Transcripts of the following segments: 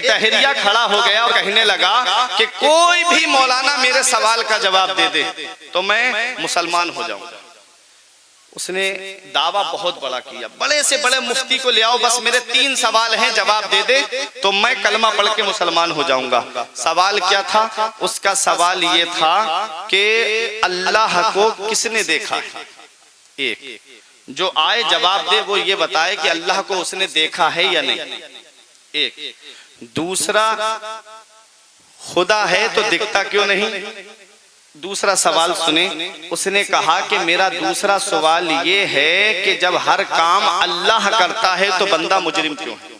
एक दहरिया खड़ा हो गया और कहने लगा कि कोई भी मौलाना मेरे सवाल का जवाब दे दे तो मैं मुसलमान हो जाऊंगा। उसने दावा बहुत बड़ा किया, बड़े से बड़े मुफ्ती को ले आओ, बस मेरे 3 सवाल हैं, जवाब दे दे तो मैं कलमा पढ़ के मुसलमान हो जाऊंगा। सवाल क्या था? उसका सवाल ये था कि अल्लाह को किसने देखा है? एक जो आए जवाब दे वो ये बताए कि अल्लाह को उसने देखा है या नहीं। एक दूसरा, खुदा है तो दिखता क्यों नहीं? दूसरा सवाल सुने, उसने कहा कि मेरा दूसरा सवाल ये है कि जब हर काम अल्लाह करता है तो बंदा मुजरिम क्यों है?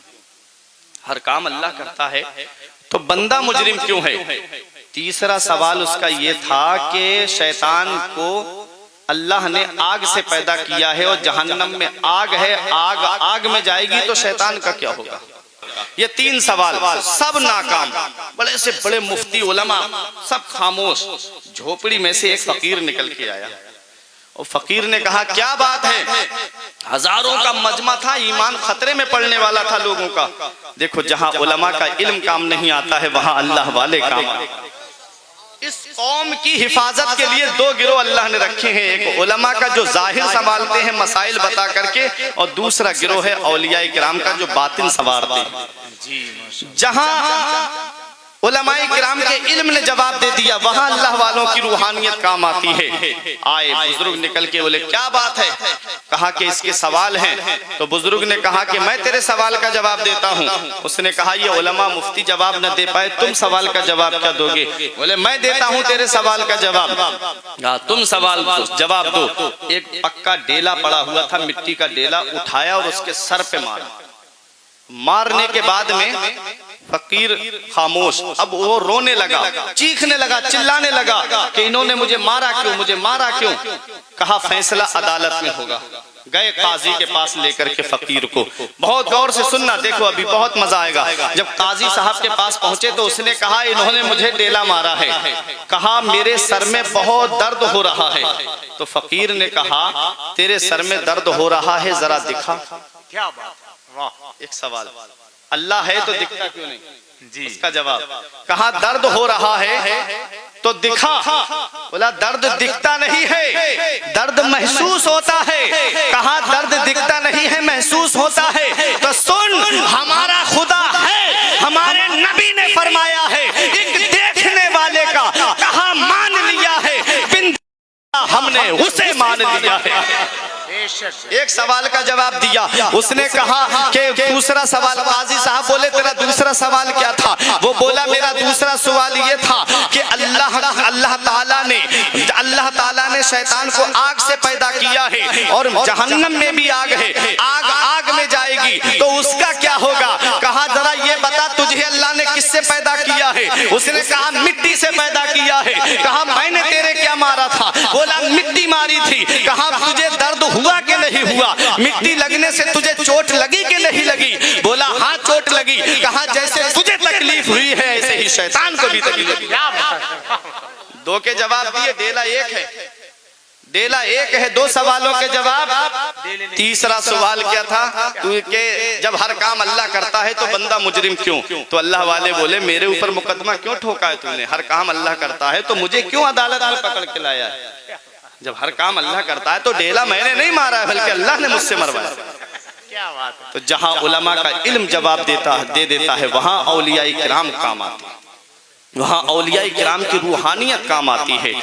हर काम अल्लाह करता है तो बंदा मुजरिम क्यों है? तीसरा सवाल उसका ये था कि शैतान को अल्लाह ने आग से पैदा किया है और जहन्नम में आग है, आग में जाएगी तो शैतान का क्या होगा? ये 3 सवाल सब नाकाम। बड़े से बड़े मुफ्ती उलमा सब खामोश। झोपड़ी में से एक फकीर निकल के आया और फकीर ने कहा क्या बात है? हजारों का मजमा था, ईमान खतरे में पड़ने वाला था लोगों का। देखो जहां उलमा का इल्म काम नहीं आता है वहां अल्लाह वाले काम आते हैं। इस कौम की हिफाजत के लिए 2 गिरोह अल्लाह ने रखे हैं, एक उलमा का जो जाहिर संभालते हैं मसाइल बता करके, और दूसरा गिरोह है औलिया किराम का जो बातिन संवारते हैं। जहां उलमाए किराम के इल्म ने जवाब दे दिया वहां अल्लाह वालों की रूहानियत काम आती है। आए बुजुर्ग निकल के बोले क्या बात है? कहा कि इसके सवाल हैं। तो बुजुर्ग ने कहा कि मैं तेरे सवाल का जवाब देता हूं। उसने कहा ये उलमा मुफ्ती जवाब न दे पाए, तुम सवाल का जवाब क्या दोगे? बोले मैं देता हूं तेरे सवाल का जवाब। तुम सवाल जवाब दो। एक पक्का डेला पड़ा हुआ था, मिट्टी का डेला उठाया और उसके सर पे मारा। मारने के बाद में फकीर खामोश, अब वो रोने लगा, चीखने लगा, चिल्लाने लगा कि इन्होंने मुझे मारा क्यों, मुझे मारा क्यों? कहा फैसला अदालत में होगा। गए काजी के पास लेकर के फकीर को। बहुत गौर से सुनना, देखो अभी बहुत मजा आएगा। जब काजी साहब के पास पहुंचे तो उसने कहा इन्होंने मुझे डेला मारा है। कहा मेरे सर में बहुत दर्द हो रहा है। तो फकीर ने कहा तेरे सर में दर्द हो रहा है, जरा दिखा। क्या बात, वाह, एक सवाल, अल्लाह है तो दिखता क्यों नहीं? जी उसका जवाब, कहा दर्द हो रहा है तो दिखा। बोला दर्द दिखता नहीं है, दर्द महसूस होता है। कहा दर्द दिखता नहीं है, महसूस होता है। तो सुन, हमारा खुदा है, हमारे नबी ने फरमाया है एक देखने वाले का कहा मान लिया है, बिन हमने उसे मान लिया है। एक सवाल का जवाब दिया। उसने कहा कि दूसरा सवाल, काजी साहब बोले तेरा दूसरा सवाल क्या था? वो बोला मेरा दूसरा सवाल ये था कि अल्लाह ताला ने शैतान को आग से पैदा किया है और जहन्नम में भी आग है, आग में जाएगी तो उसका क्या होगा? कहा जरा ये बता तुझे अल्लाह ने किससे पैदा किया है? उसने कहा मिट्टी से पैदा किया है। कहा मैंने तेरे क्या मारा था? बोला मिट्टी मारी थी। कहा तुझे दर्द हुआ कि नहीं हुआ? मिट्टी लगने से तुझे चोट लगी कि नहीं लगी? बोला हाँ चोट लगी। कहा जैसे तुझे तकलीफ हुई है ऐसे ही शैतान को भी तकलीफ। दो के जवाब दिए, डेला एक है, डेला एक है, 2 सवालों के जवाब। तीसरा सवाल क्या था? तू के जब हर काम अल्लाह करता है तो बंदा मुजरिम क्यों? तो अल्लाह वाले बोले मेरे ऊपर मुकदमा क्यों ठोका है तूने? हर काम अल्लाह करता है तो मुझे क्यों अदालत में पकड़ के लाया है? जब हर काम अल्लाह करता है तो डेला मैंने नहीं मारा है बल्कि अल्लाह ने मुझसे मरवाया। क्या बात है? तो जहां उलमा का इल्म जवाब दे देता है वहां औलिया किराम काम आते हैं, वहां औलिया किराम की रूहानियत काम आती है।